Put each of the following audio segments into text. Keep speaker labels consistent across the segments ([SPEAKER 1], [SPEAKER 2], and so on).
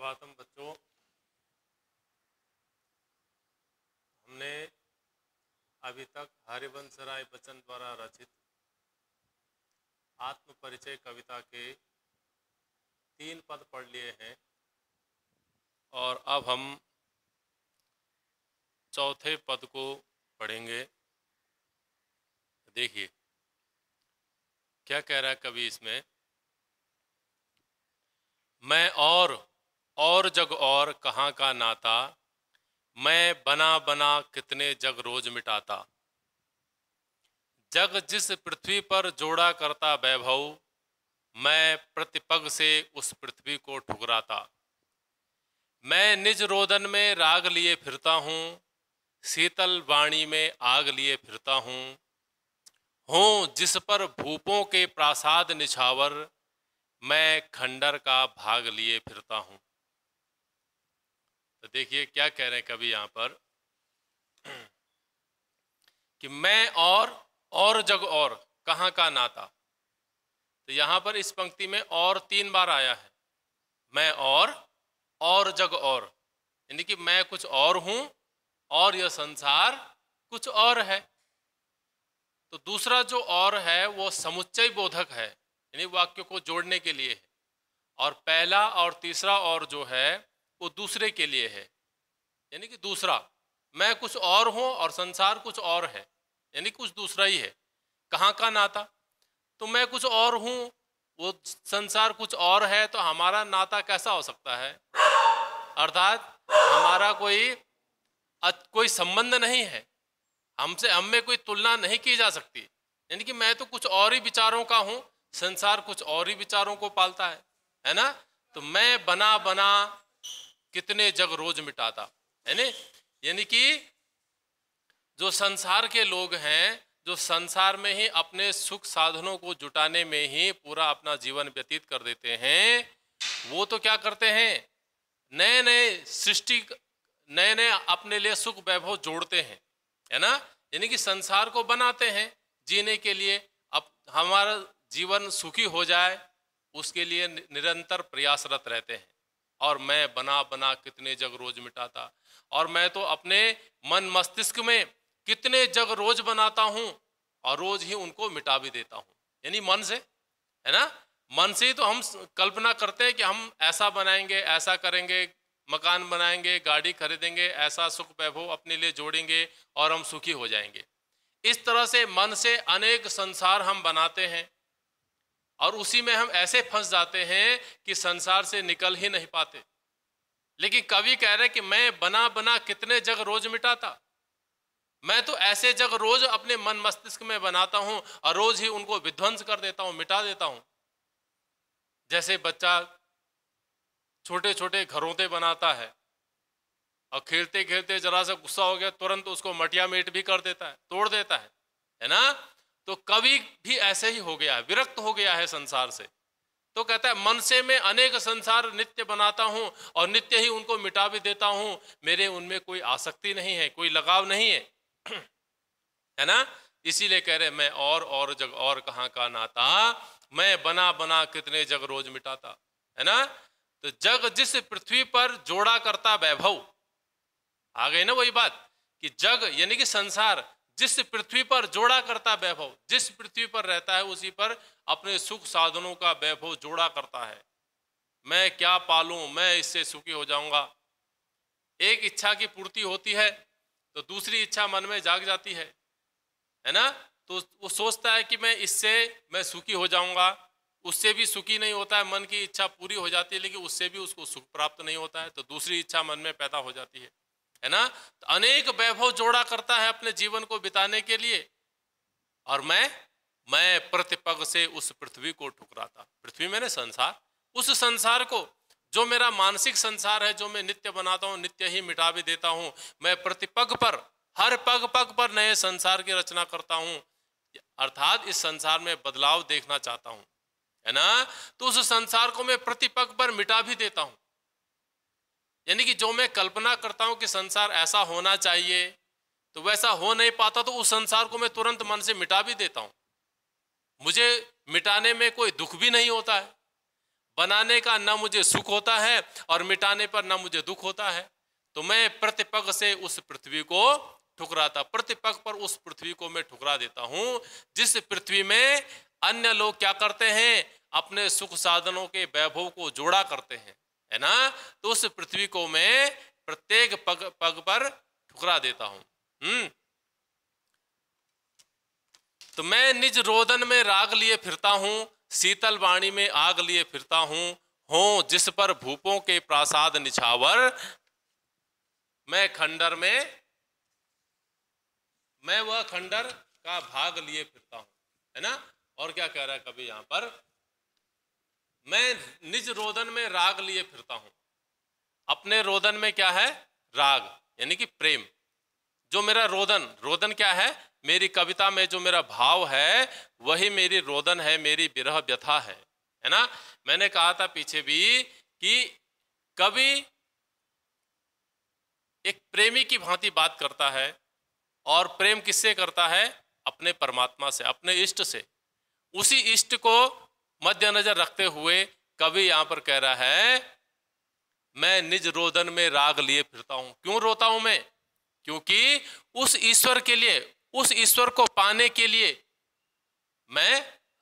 [SPEAKER 1] सुप्रभातम बच्चों। हमने अभी तक हरिवंश राय बच्चन द्वारा रचित आत्म परिचय कविता के 3 पद पढ़ लिए हैं और अब हम चौथे पद को पढ़ेंगे। देखिए क्या कह रहा है कवि इसमें। मैं और जग और कहाँ का नाता, मैं बना बना कितने जग रोज मिटाता। जग जिस पृथ्वी पर जोड़ा करता वैभव, मैं प्रतिपग से उस पृथ्वी को ठुकराता। मैं निज रोदन में राग लिए फिरता हूँ, शीतल वाणी में आग लिए फिरता हूँ जिस पर भूपों के प्रासाद निछावर, मैं खंडर का भाग लिए फिरता हूँ। तो देखिए क्या कह रहे हैं कवि यहाँ पर कि मैं और जग और कहाँ का नाता। तो यहाँ पर इस पंक्ति में और 3 बार आया है। मैं और जग और, यानी कि मैं कुछ और हूं और यह संसार कुछ और है। तो दूसरा जो और है वो समुच्चय बोधक है, यानी वाक्य को जोड़ने के लिए है। और पहला और तीसरा और जो है वो दूसरे के लिए है, यानी कि दूसरा मैं कुछ और हूं और संसार कुछ और है, यानी कुछ दूसरा ही है। कहाँ का नाता, तो मैं कुछ और हूं, वो संसार कुछ और है, तो हमारा नाता कैसा हो सकता है। अर्थात हमारा कोई संबंध नहीं है, हम में कोई तुलना नहीं की जा सकती। यानी कि मैं तो कुछ और ही विचारों का हूं, संसार कुछ और ही विचारों को पालता है ना। तो मैं बना बना कितने जग रोज मिटाता, यानी कि जो संसार के लोग हैं, जो संसार में ही अपने सुख साधनों को जुटाने में ही पूरा अपना जीवन व्यतीत कर देते हैं, वो तो क्या करते हैं, नए नए अपने लिए सुख वैभव जोड़ते हैं, है ना। यानी कि संसार को बनाते हैं जीने के लिए, अब हमारा जीवन सुखी हो जाए उसके लिए निरंतर प्रयासरत रहते हैं। और मैं बना बना कितने जग रोज मिटाता, और मैं तो अपने मन मस्तिष्क में कितने जग रोज बनाता हूं और रोज ही उनको मिटा भी देता हूं। यानी मन से, है ना, मन से ही तो हम कल्पना करते हैं कि हम ऐसा बनाएंगे, ऐसा करेंगे, मकान बनाएंगे, गाड़ी खरीदेंगे, ऐसा सुख वैभव अपने लिए जोड़ेंगे और हम सुखी हो जाएंगे। इस तरह से मन से अनेक संसार हम बनाते हैं और उसी में हम ऐसे फंस जाते हैं कि संसार से निकल ही नहीं पाते। लेकिन कवि कह रहे कि मैं बना बना कितने जग रोज मिटाता, मैं तो ऐसे जग रोज अपने मन मस्तिष्क में बनाता हूं और रोज ही उनको विध्वंस कर देता हूं, मिटा देता हूं। जैसे बच्चा छोटे छोटे घरौंदे बनाता है और खेलते खेलते जरा सा गुस्सा हो गया, तुरंत उसको मटिया मेट भी कर देता है, तोड़ देता है ना। तो कवि भी ऐसे ही हो गया है, विरक्त हो गया है संसार से। तो कहता है मन से मैं अनेक संसार नित्य बनाता हूं और नित्य ही उनको मिटा भी देता हूं, मेरे उनमें कोई आसक्ति नहीं है, कोई लगाव नहीं है, है ना। इसीलिए कह रहे मैं और जग और कहाँ का नाता, मैं बना बना कितने जग रोज मिटाता, है ना। तो जग जिस पृथ्वी पर जोड़ा करता वैभव, आ गई ना वही बात कि जग यानी कि संसार जिस पृथ्वी पर जोड़ा करता वैभव, जिस पृथ्वी पर रहता है उसी पर अपने सुख साधनों का वैभव जोड़ा करता है। मैं क्या पालूं, मैं इससे सुखी हो जाऊंगा। एक इच्छा की पूर्ति होती है तो दूसरी इच्छा मन में जाग जाती है ना। तो वो सोचता है कि मैं सुखी हो जाऊंगा, उससे भी सुखी नहीं होता है, मन की इच्छा पूरी हो जाती है लेकिन उससे भी उसको सुख प्राप्त नहीं होता है, तो दूसरी इच्छा मन में पैदा हो जाती है ना। तो अनेक वैभव जोड़ा करता है अपने जीवन को बिताने के लिए, और मैं प्रतिपग से उस पृथ्वी को ठुकराता। पृथ्वी मैंने संसार, उस संसार को जो मेरा मानसिक संसार है, जो मैं नित्य बनाता हूं, नित्य ही मिटा भी देता हूं। मैं प्रतिपग पर, हर पग पग पर नए संसार की रचना करता हूं, अर्थात इस संसार में बदलाव देखना चाहता हूं, है ना। तो उस संसार को मैं प्रतिपग पर मिटा भी देता हूं। यानी कि जो मैं कल्पना करता हूं कि संसार ऐसा होना चाहिए, तो वैसा हो नहीं पाता, तो उस संसार को मैं तुरंत मन से मिटा भी देता हूं। मुझे मिटाने में कोई दुख भी नहीं होता है, बनाने का न मुझे सुख होता है और मिटाने पर न मुझे दुख होता है। तो मैं प्रतिपग से उस पृथ्वी को ठुकराता, प्रतिपग पर उस पृथ्वी को मैं ठुकरा देता हूं, जिस पृथ्वी में अन्य लोग क्या करते हैं, अपने सुख साधनों के वैभव को जोड़ा करते हैं, है ना। तो उस पृथ्वी को मैं प्रत्येक पग पग पर ठुकरा देता हूं। तो मैं निज रोदन में राग लिए फिरता हूं, शीतल वाणी में आग लिए फिरता हूं, हो जिस पर भूपों के प्रासाद निछावर, मैं खंडर में, मैं वह खंडर का भाग लिए फिरता हूं, है ना। और क्या कह रहा है कभी यहां पर, मैं निज रोदन में राग लिए फिरता हूं। अपने रोदन में क्या है, राग यानी कि प्रेम। जो मेरा रोदन, रोदन क्या है, मेरी कविता में जो मेरा भाव है वही मेरी रोदन है, मेरी विरह व्यथा है ना। मैंने कहा था पीछे भी कि कवि एक प्रेमी की भांति बात करता है, और प्रेम किससे करता है, अपने परमात्मा से, अपने इष्ट से। उसी इष्ट को मद्देनजर रखते हुए कवि यहां पर कह रहा है, मैं निज रोदन में राग लिए फिरता हूं। क्यों रोता हूं मैं, क्योंकि उस ईश्वर के लिए, उस ईश्वर को पाने के लिए मैं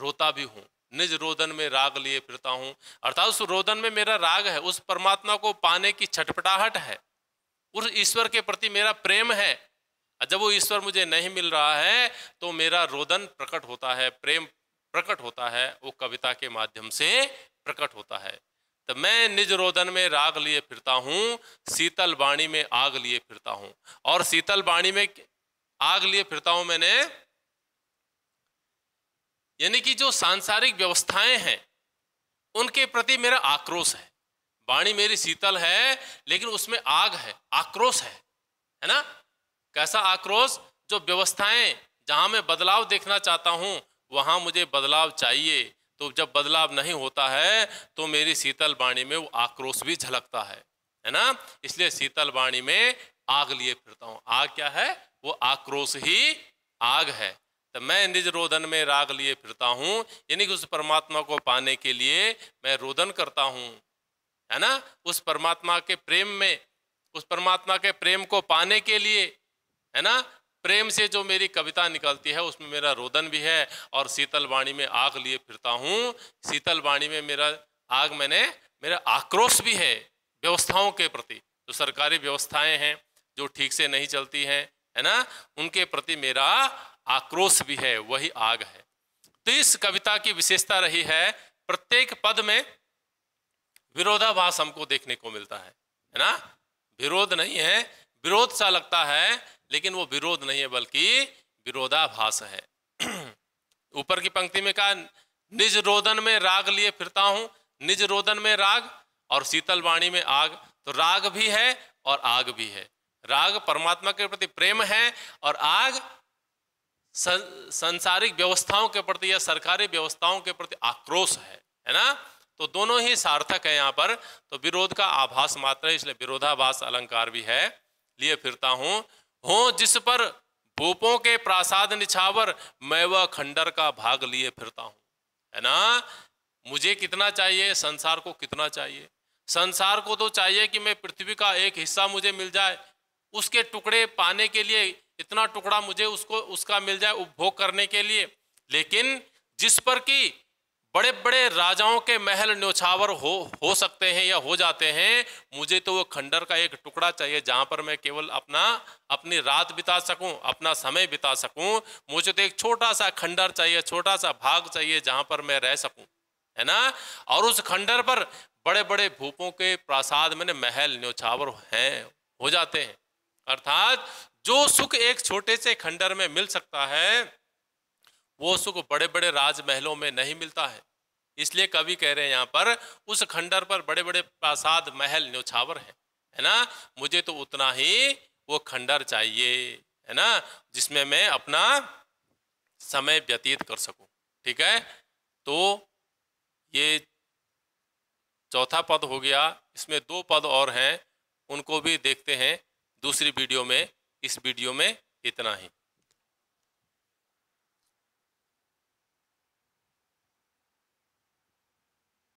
[SPEAKER 1] रोता भी हूं। निज रोदन में राग लिए फिरता हूं, अर्थात उस रोदन में मेरा राग है, उस परमात्मा को पाने की छटपटाहट है, उस ईश्वर के प्रति मेरा प्रेम है। जब वो ईश्वर मुझे नहीं मिल रहा है तो मेरा रोदन प्रकट होता है, प्रेम प्रकट होता है, वो कविता के माध्यम से प्रकट होता है। तो मैं निज रोदन में राग लिए फिरता हूं, शीतल वाणी में आग लिए फिरता हूं। और शीतल वाणी में आग लिए फिरता हूं मैंने, यानी कि जो सांसारिक व्यवस्थाएं हैं उनके प्रति मेरा आक्रोश है। वाणी मेरी शीतल है लेकिन उसमें आग है, आक्रोश है ना। कैसा आक्रोश, जो व्यवस्थाएं जहां मैं बदलाव देखना चाहता हूं वहां मुझे बदलाव चाहिए, तो जब बदलाव नहीं होता है तो मेरी शीतल वाणी में वो आक्रोश भी झलकता है ना। इसलिए शीतल वाणी में आग लिए फिरता हूं। आग क्या है, वो आक्रोश ही आग है। तो मैं निज रोदन में राग लिए फिरता हूं, यानी कि उस परमात्मा को पाने के लिए मैं रोदन करता हूं, है ना। उस परमात्मा के प्रेम में, उस परमात्मा के प्रेम को पाने के लिए, है ना, प्रेम से जो मेरी कविता निकलती है उसमें मेरा रोदन भी है। और शीतल वाणी में आग लिए फिरता हूं, शीतल वाणी में मेरा आग, मेरा आक्रोश भी है व्यवस्थाओं के प्रति। जो सरकारी व्यवस्थाएं हैं जो ठीक से नहीं चलती हैं, है ना, उनके प्रति मेरा आक्रोश भी है, वही आग है। तो इस कविता की विशेषता रही है, प्रत्येक पद में विरोधाभास हमको देखने को मिलता है ना। विरोध नहीं है, विरोध सा लगता है लेकिन वो विरोध नहीं है बल्कि विरोधाभास है। ऊपर की पंक्ति में कहा, निज रोदन में राग लिए फिरता हूं, निज रोदन में राग और शीतल वाणी में आग। तो राग भी है और आग भी है। राग परमात्मा के प्रति प्रेम है और आग संसारिक व्यवस्थाओं के प्रति या सरकारी व्यवस्थाओं के प्रति आक्रोश है ना। तो दोनों ही सार्थक है यहाँ पर। तो विरोध का आभास मात्र है, इसलिए विरोधाभास अलंकार भी है। लिए फिरता हूं, हो जिस पर भूपों के प्रासाद निछावर, मैं वह खंडर का भाग लिए फिरता हूं, है ना। मुझे कितना चाहिए, संसार को कितना चाहिए। संसार को तो चाहिए कि मैं पृथ्वी का एक हिस्सा मुझे मिल जाए, उसके टुकड़े पाने के लिए इतना टुकड़ा मुझे उसका मिल जाए उपभोग करने के लिए। लेकिन जिस पर कि बड़े बड़े राजाओं के महल न्योछावर हो सकते हैं या हो जाते हैं, मुझे तो वो खंडर का एक टुकड़ा चाहिए जहां पर मैं केवल अपनी रात बिता सकूं, अपना समय बिता सकूं। मुझे तो एक छोटा सा खंडर चाहिए, छोटा सा भाग चाहिए जहां पर मैं रह सकूं, है ना। और उस खंडर पर बड़े बड़े भूपों के प्रासाद में महल न्योछावर हैं, हो जाते हैं। अर्थात जो सुख एक छोटे से खंडर में मिल सकता है वो सुख बड़े बड़े राजमहलों में नहीं मिलता है। इसलिए कवि कह रहे हैं यहाँ पर, उस खंडर पर बड़े बड़े प्रासाद महल न्योछावर है ना। मुझे तो उतना ही वो खंडर चाहिए, है ना, जिसमें मैं अपना समय व्यतीत कर सकूं। ठीक है, तो ये चौथा पद हो गया। इसमें 2 पद और हैं, उनको भी देखते हैं दूसरी वीडियो में। इस वीडियो में इतना ही।